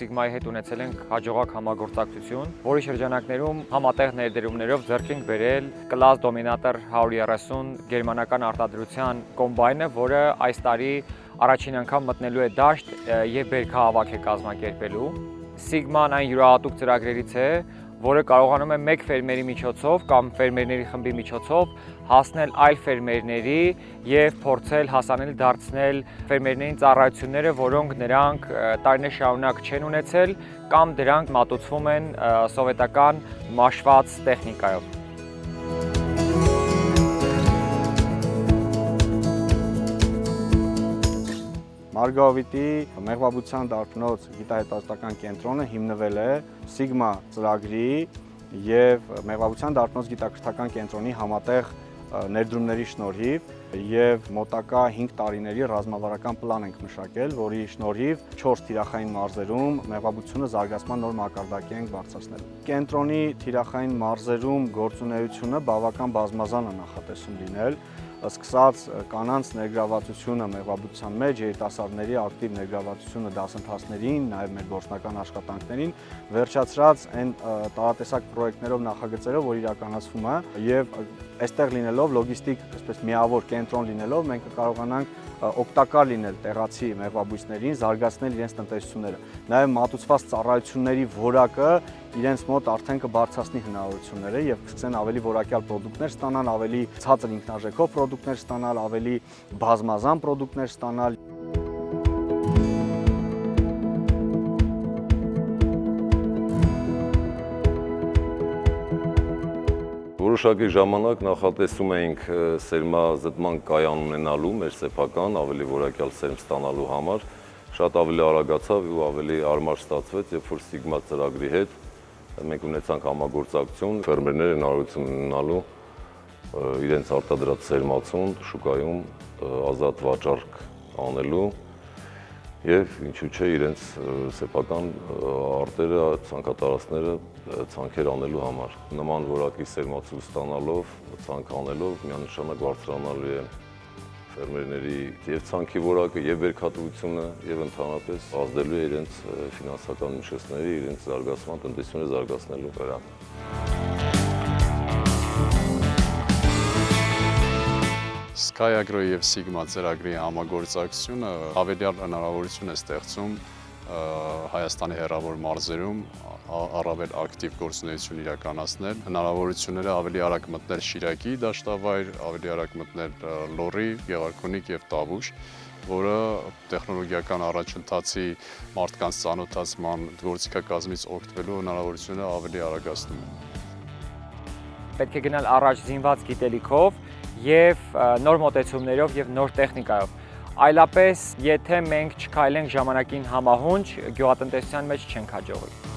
Sigma-ի հետ ունեցել ենք հաջողակ համագործակցություն, որի շրջանակներում համատեղ ներդրումներով ձեռք ենք բերել Claas Dominator 130 գերմանական արտադրության կոմբայնը, որը այս տարի առաջին անգամ մտնելու է դաշտ եւ բերքահավաք է կազմակերպելու։ Sigma-ն այն յուրահատուկ ծրագրերից է, որը կարողանում է մեկ ֆերմերի միջոցով կամ ֆերմերների խմբի միջոցով հասնել այլ ֆերմերների եւ փորձել հասանելի դարձնել ֆերմերներին ծառայությունները, որոնք նրանք տարիներ շարունակ չեն ունեցել կամ դրանք մատուցվում են սովետական մաշված տեխնիկայով։ Մարգավիտի մեղվաբուծության դարբնոց գիտահետազոտական կենտրոնը հիմնվել է Sigma ծրագրի եւ մեղվաբուծության դարբնոց գիտակրթական կենտրոնի համատեղ ներդրումների շնորհիվ եւ մոտակա 5 տարիների ռազմավարական պլան ենք մշակել, որի շնորհիվ 4 թիրախային մարզերում մեղվաբուծությունը զարգացման նոր մակարդակի ենք բարձրացնել։ Կենտրոնի թիրախային մարզերում գործունեությունը բավական բազմազան է նախատեսում լինել, սկսած կանանց ներգրավվածությունը մեղվաբուծության մեջ, երիտասարդների ակտիվ ներգրավվածությունը դասընթացներին, նաև մեր գործնական աշխատանքներին, վերջացրած այն տարատեսակ պրոյեկտներով, նախագծերով, որ իրականացվում է, եւ այստեղ լինելով լոգիստիկ, այսպես միավոր կենտրոն լինելով, մենք կարողանանք օգտակար լինել տեղացի մեղվաբույսներին, զարգացնել իրենց տնտեսությունները։ Նաև մատուցված ծառայությունների որակը իրենց մոտ արդեն կբարձրացնի հնարավորությունները եւ կսկսեն ավելի որակյալ պրոդուկտներ ստանալ, ավելի ցածր ինքնարժեքով պրոդուկտներ ստանալ, ավելի բազմազան պրոդուկտներ ստանալ։ Որոշակի ժամանակ նախատեսում էինք սերմազտման կայան ունենալու մեր սեփական ավելի որակյալ սերմ ստանալու համար, շատ ավելի արագացավ ու ավելի հարմար ստացվեց, երբ որ Sigma ծրագրի հետ մենք ունեցանք համագործակցություն, ֆերմերները հնարավորություն ունենալու իրենց արտադրած սերմացուն շուկայում ազատ վաճառք անելու եւ ինչու՞ չէ իրենց սեփական արտերը, ցանկատարածները ցանքեր անելու համար։ Նման որակի սերմացու ստանալով, ցանք անելով միանշանակ բարձրանալու է ֆերմերների եւ ցանքի որակը, եւ բերքատվությունը, եւ ընդհանրապես ազդելու է իրենց ֆինանսական միջոցների, իրենց զարգացման, տնտեսությունը զարգացնելու վրա։ Sky Agro եւ Sigma ծրագրի համագործակցությունը հավելյալ հնարավորություն է ստեղծում Հայաստանի հեռավոր մարզերում առավել ակտիվ գործունեություն իրականացնել, հնարավորությունները ավելի արագ մտնել Շիրակի դաշտավայր, ավելի արագ մտնել Լոռի, Գեղարքունիք եւ Տավուշ, որը տեխնոլոգիական առաջընթացի մարդկանց ծանոթացման գործիքակազմից օգտվելու հնարավորությունը ավելի արագացնում է։ Պետք է գնալ առաջ զինված գիտելիքով եւ նոր մոտեցումներով եւ նոր տեխնիկայով։ Այլապես, եթե մենք չքայլենք ժամանակին համահունչ, գյուղատնտեսության մեջ չենք հաջողի։